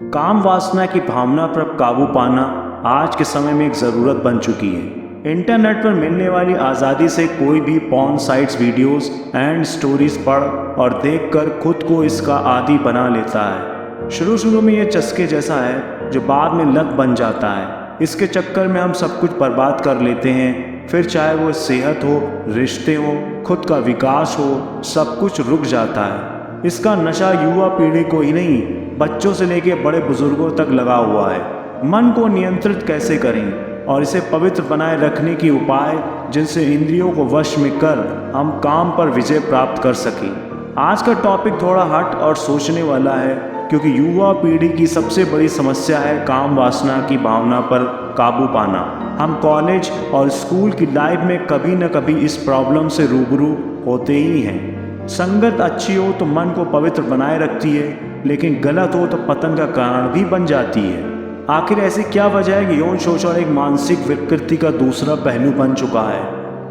काम वासना की भावना पर काबू पाना आज के समय में एक ज़रूरत बन चुकी है। इंटरनेट पर मिलने वाली आज़ादी से कोई भी porn sites videos and stories पढ़ और देखकर खुद को इसका आदी बना लेता है। शुरू शुरू में ये चस्के जैसा है जो बाद में लत बन जाता है। इसके चक्कर में हम सब कुछ बर्बाद कर लेते हैं, फिर चाहे वो सेहत हो, रिश्ते हो, खुद का विकास हो, सब कुछ रुक जाता है। इसका नशा युवा पीढ़ी को ही नहीं, बच्चों से लेकर बड़े बुजुर्गों तक लगा हुआ है। मन को नियंत्रित कैसे करें और इसे पवित्र बनाए रखने के उपाय जिनसे इंद्रियों को वश में कर हम काम पर विजय प्राप्त कर सकें। आज का टॉपिक थोड़ा हट और सोचने वाला है, क्योंकि युवा पीढ़ी की सबसे बड़ी समस्या है काम वासना की भावना पर काबू पाना। हम कॉलेज और स्कूल की लाइफ में कभी न कभी इस प्रॉब्लम से रूबरू होते ही हैं। संगत अच्छी हो तो मन को पवित्र बनाए रखती है, लेकिन गलत हो तो पतन का कारण भी बन जाती है। आखिर ऐसी क्या वजह है कि यौन शोषण एक मानसिक विकृति का दूसरा पहलू बन चुका है?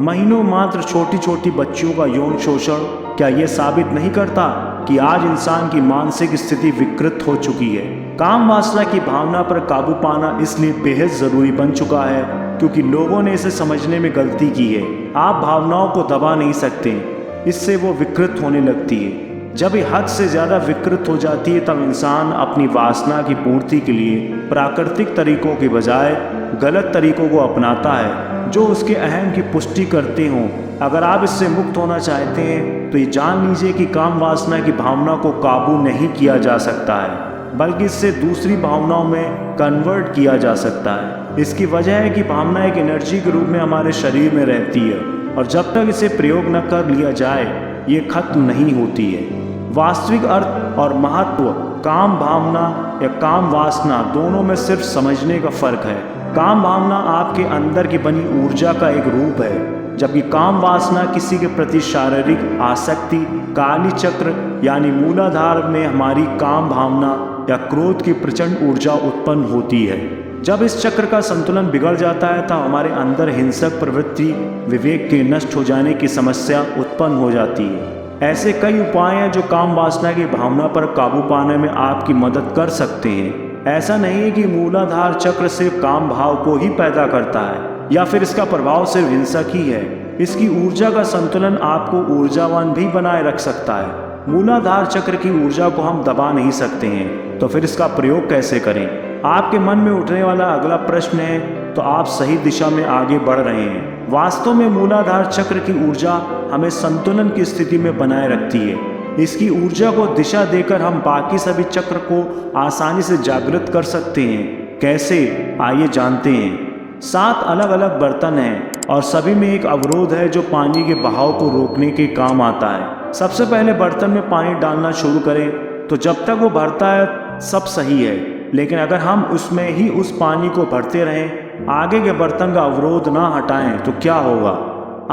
महीनों मात्र छोटी छोटी बच्चियों का यौन शोषण क्या ये साबित नहीं करता कि आज इंसान की मानसिक स्थिति विकृत हो चुकी है? काम वासना की भावना पर काबू पाना इसलिए बेहद ज़रूरी बन चुका है क्योंकि लोगों ने इसे समझने में गलती की है। आप भावनाओं को दबा नहीं सकते, इससे वो विकृत होने लगती है। जब ये हद से ज़्यादा विकृत हो जाती है तब इंसान अपनी वासना की पूर्ति के लिए प्राकृतिक तरीकों के बजाय गलत तरीकों को अपनाता है जो उसके अहम की पुष्टि करते हों। अगर आप इससे मुक्त होना चाहते हैं तो ये जान लीजिए कि काम वासना की भावना को काबू नहीं किया जा सकता है, बल्कि इससे दूसरी भावनाओं में कन्वर्ट किया जा सकता है। इसकी वजह है कि भावना एक एनर्जी के रूप में हमारे शरीर में रहती है और जब तक इसे प्रयोग न कर लिया जाए ये खत्म नहीं होती है। वास्तविक अर्थ और महत्व काम भावना या काम वासना दोनों में सिर्फ समझने का फर्क है। काम भावना आपके अंदर की बनी ऊर्जा का एक रूप है, जबकि काम वासना किसी के प्रति शारीरिक आसक्ति, काली चक्र यानी मूलाधार में हमारी काम भावना या क्रोध की प्रचंड ऊर्जा उत्पन्न होती है। जब इस चक्र का संतुलन बिगड़ जाता है तब हमारे अंदर हिंसक प्रवृत्ति, विवेक के नष्ट हो जाने की समस्या उत्पन्न हो जाती है। ऐसे कई उपाय हैं जो काम वासना की भावना पर काबू पाने में आपकी मदद कर सकते हैं। ऐसा नहीं है कि मूलाधार चक्र सिर्फ काम भाव को ही पैदा करता है या फिर इसका प्रभाव सिर्फ हिंसक ही है। इसकी ऊर्जा का संतुलन आपको ऊर्जावान भी बनाए रख सकता है। मूलाधार चक्र की ऊर्जा को हम दबा नहीं सकते हैं, तो फिर इसका प्रयोग कैसे करें? आपके मन में उठने वाला अगला प्रश्न है, तो आप सही दिशा में आगे बढ़ रहे हैं। वास्तव में मूलाधार चक्र की ऊर्जा हमें संतुलन की स्थिति में बनाए रखती है। इसकी ऊर्जा को दिशा देकर हम बाकी सभी चक्र को आसानी से जागृत कर सकते हैं। कैसे? आइए जानते हैं। 7 अलग अलग बर्तन हैं और सभी में एक अवरोध है जो पानी के बहाव को रोकने के काम आता है। सबसे पहले बर्तन में पानी डालना शुरू करें तो जब तक वो भरता है सब सही है, लेकिन अगर हम उसमें ही उस पानी को भरते रहें, आगे के बर्तन का अवरोध ना हटाएं तो क्या होगा?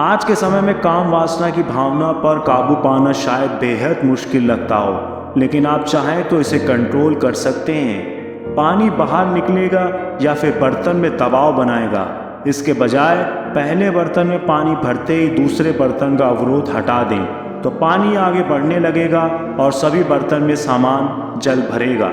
आज के समय में काम वासना की भावना पर काबू पाना शायद बेहद मुश्किल लगता हो, लेकिन आप चाहें तो इसे कंट्रोल कर सकते हैं। पानी बाहर निकलेगा या फिर बर्तन में दबाव बनाएगा। इसके बजाय पहले बर्तन में पानी भरते ही दूसरे बर्तन का अवरोध हटा दें तो पानी आगे बढ़ने लगेगा और सभी बर्तन में सामान जल भरेगा।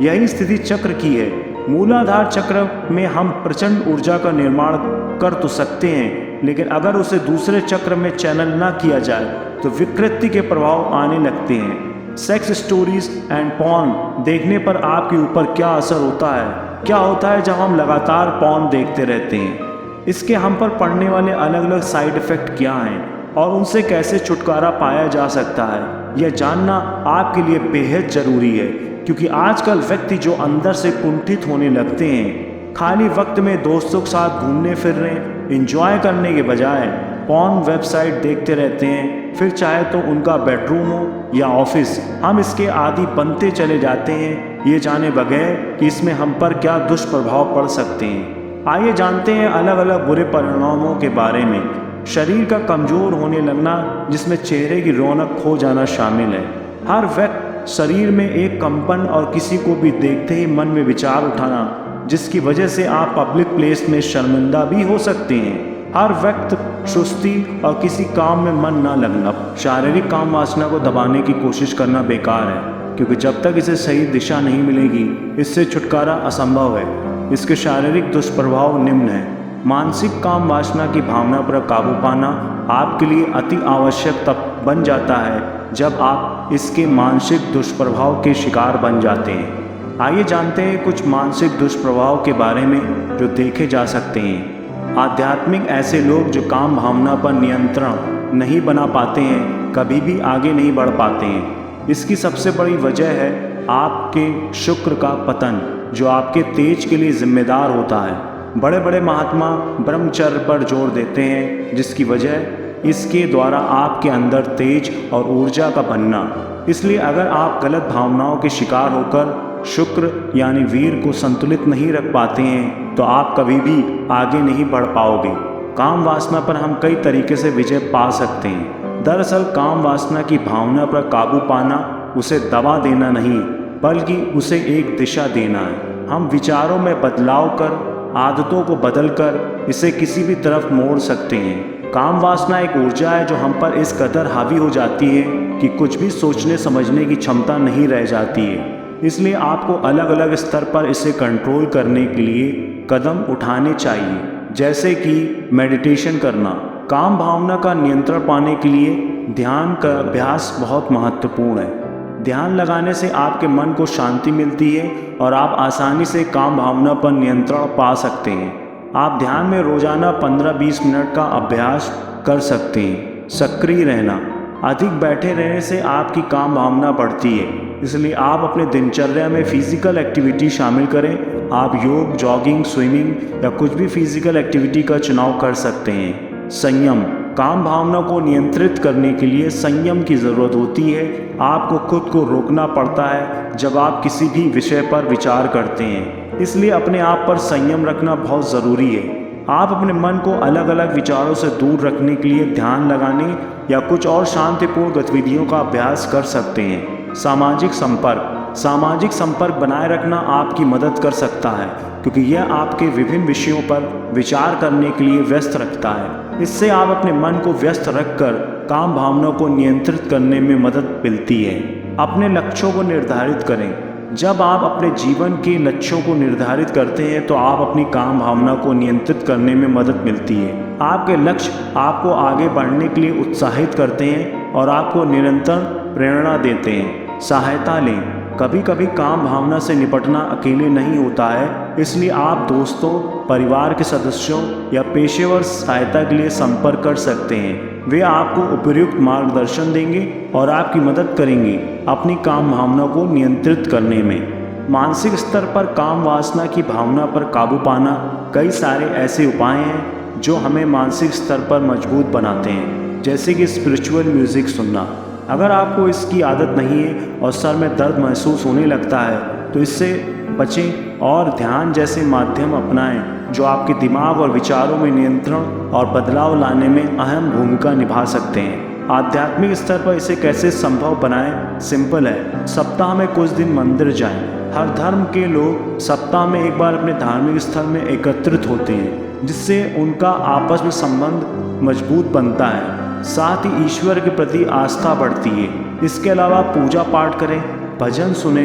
यही स्थिति चक्र की है। मूलाधार चक्र में हम प्रचंड ऊर्जा का निर्माण कर तो सकते हैं, लेकिन अगर उसे दूसरे चक्र में चैनल ना किया जाए तो विकृति के प्रभाव आने लगते हैं। सेक्स स्टोरीज एंड पॉर्न देखने पर आपके ऊपर क्या असर होता है? क्या होता है जब हम लगातार पॉर्न देखते रहते हैं? इसके हम पर पड़ने वाले अलग अलग साइड इफ़ेक्ट क्या हैं और उनसे कैसे छुटकारा पाया जा सकता है, यह जानना आपके लिए बेहद ज़रूरी है। क्योंकि आजकल व्यक्ति जो अंदर से कुंठित होने लगते हैं, खाली वक्त में दोस्तों के साथ घूमने फिरने, एंजॉय करने के बजाय पॉर्न वेबसाइट देखते रहते हैं, फिर चाहे तो उनका बेडरूम हो या ऑफिस, हम इसके आदी बनते चले जाते हैं ये जाने बगैर कि इसमें हम पर क्या दुष्प्रभाव पड़ सकते हैं। आइए जानते हैं अलग अलग बुरे परिणामों के बारे में। शरीर का कमज़ोर होने लगना, जिसमें चेहरे की रौनक खो जाना शामिल है। हर व्यक्ति शरीर में एक कंपन और किसी को भी देखते ही मन में विचार उठाना, जिसकी वजह से आप पब्लिक प्लेस में शर्मिंदा भी हो सकते हैं। हर वक्त सुस्ती और किसी काम में मन ना लगना। शारीरिक काम वासना को दबाने की कोशिश करना बेकार है, क्योंकि जब तक इसे सही दिशा नहीं मिलेगी इससे छुटकारा असंभव है। इसके शारीरिक दुष्प्रभाव निम्न हैं। मानसिक काम वासना की भावना पर काबू पाना आपके लिए अति आवश्यक तब बन जाता है जब आप इसके मानसिक दुष्प्रभाव के शिकार बन जाते हैं। आइए जानते हैं कुछ मानसिक दुष्प्रभाव के बारे में जो देखे जा सकते हैं। आध्यात्मिक ऐसे लोग जो काम भावना पर नियंत्रण नहीं बना पाते हैं कभी भी आगे नहीं बढ़ पाते हैं। इसकी सबसे बड़ी वजह है आपके शुक्र का पतन, जो आपके तेज के लिए जिम्मेदार होता है। बड़े बड़े महात्मा ब्रह्मचर्य पर जोर देते हैं, जिसकी वजह इसके द्वारा आपके अंदर तेज और ऊर्जा का बनना। इसलिए अगर आप गलत भावनाओं के शिकार होकर शुक्र यानी वीर को संतुलित नहीं रख पाते हैं तो आप कभी भी आगे नहीं बढ़ पाओगे। काम वासना पर हम कई तरीके से विजय पा सकते हैं। दरअसल काम वासना की भावना पर काबू पाना उसे दबा देना नहीं बल्कि उसे एक दिशा देना है। हम विचारों में बदलाव कर, आदतों को बदलकर इसे किसी भी तरफ मोड़ सकते हैं। काम वासना एक ऊर्जा है जो हम पर इस कदर हावी हो जाती है कि कुछ भी सोचने समझने की क्षमता नहीं रह जाती है। इसलिए आपको अलग अलग स्तर पर इसे कंट्रोल करने के लिए कदम उठाने चाहिए, जैसे कि मेडिटेशन करना। काम भावना का नियंत्रण पाने के लिए ध्यान का अभ्यास बहुत महत्वपूर्ण है। ध्यान लगाने से आपके मन को शांति मिलती है और आप आसानी से काम भावना पर नियंत्रण पा सकते हैं। आप ध्यान में रोजाना 15-20 मिनट का अभ्यास कर सकते हैं। सक्रिय रहना, अधिक बैठे रहने से आपकी काम भावना बढ़ती है, इसलिए आप अपने दिनचर्या में फिजिकल एक्टिविटी शामिल करें। आप योग, जॉगिंग, स्विमिंग या कुछ भी फिजिकल एक्टिविटी का चुनाव कर सकते हैं। संयम, काम भावना को नियंत्रित करने के लिए संयम की ज़रूरत होती है। आपको खुद को रोकना पड़ता है जब आप किसी भी विषय पर विचार करते हैं, इसलिए अपने आप पर संयम रखना बहुत ज़रूरी है। आप अपने मन को अलग अलग विचारों से दूर रखने के लिए ध्यान लगाने या कुछ और शांतिपूर्ण गतिविधियों का अभ्यास कर सकते हैं। सामाजिक संपर्क बनाए रखना आपकी मदद कर सकता है, क्योंकि यह आपके विभिन्न विषयों पर विचार करने के लिए व्यस्त रखता है। इससे आप अपने मन को व्यस्त रखकर काम भावना को नियंत्रित करने में मदद मिलती है। अपने लक्ष्यों को निर्धारित करें। जब आप अपने जीवन के लक्ष्यों को निर्धारित करते हैं तो आप अपनी काम भावना को नियंत्रित करने में मदद मिलती है। आपके लक्ष्य आपको आगे बढ़ने के लिए उत्साहित करते हैं और आपको निरंतर प्रेरणा देते हैं। सहायता लें। कभी कभी काम भावना से निपटना अकेले नहीं होता है, इसलिए आप दोस्तों, परिवार के सदस्यों या पेशेवर सहायता के लिए संपर्क कर सकते हैं। वे आपको उपयुक्त मार्गदर्शन देंगे और आपकी मदद करेंगे अपनी काम भावना को नियंत्रित करने में। मानसिक स्तर पर काम वासना की भावना पर काबू पाना कई सारे ऐसे उपाय हैं जो हमें मानसिक स्तर पर मजबूत बनाते हैं, जैसे कि स्पिरिचुअल म्यूज़िक सुनना। अगर आपको इसकी आदत नहीं है और सर में दर्द महसूस होने लगता है तो इससे बचें और ध्यान जैसे माध्यम अपनाएं जो आपके दिमाग और विचारों में नियंत्रण और बदलाव लाने में अहम भूमिका निभा सकते हैं। आध्यात्मिक स्तर पर इसे कैसे संभव बनाएं? सिंपल है, सप्ताह में कुछ दिन मंदिर जाएं। हर धर्म के लोग सप्ताह में एक बार अपने धार्मिक स्थल में एकत्रित होते हैं, जिससे उनका आपस में संबंध मजबूत बनता है। साथ ही ईश्वर के प्रति आस्था बढ़ती है। इसके अलावा पूजा पाठ करें, भजन सुने,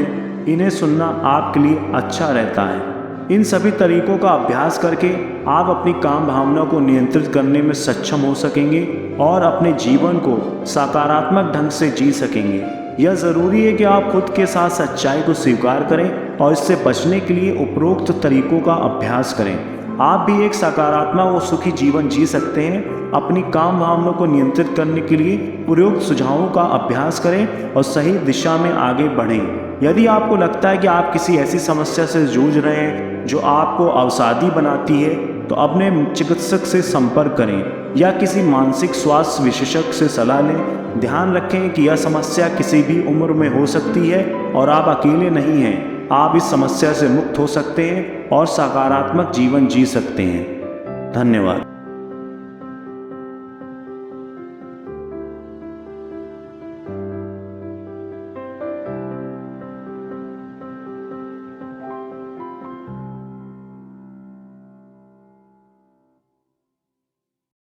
इन्हें सुनना आपके लिए अच्छा रहता है। इन सभी तरीकों का अभ्यास करके आप अपनी काम भावना को नियंत्रित करने में सक्षम हो सकेंगे और अपने जीवन को सकारात्मक ढंग से जी सकेंगे। यह ज़रूरी है कि आप खुद के साथ सच्चाई को स्वीकार करें और इससे बचने के लिए उपरोक्त तरीकों का अभ्यास करें। आप भी एक सकारात्मक और सुखी जीवन जी सकते हैं। अपनी काम भावना को नियंत्रित करने के लिए उपयुक्त सुझावों का अभ्यास करें और सही दिशा में आगे बढ़ें। यदि आपको लगता है कि आप किसी ऐसी समस्या से जूझ रहे हैं जो आपको अवसादी बनाती है तो अपने चिकित्सक से संपर्क करें या किसी मानसिक स्वास्थ्य विशेषज्ञ से सलाह लें। ध्यान रखें कि यह समस्या किसी भी उम्र में हो सकती है और आप अकेले नहीं हैं। आप इस समस्या से मुक्त हो सकते हैं और सकारात्मक जीवन जी सकते हैं। धन्यवाद।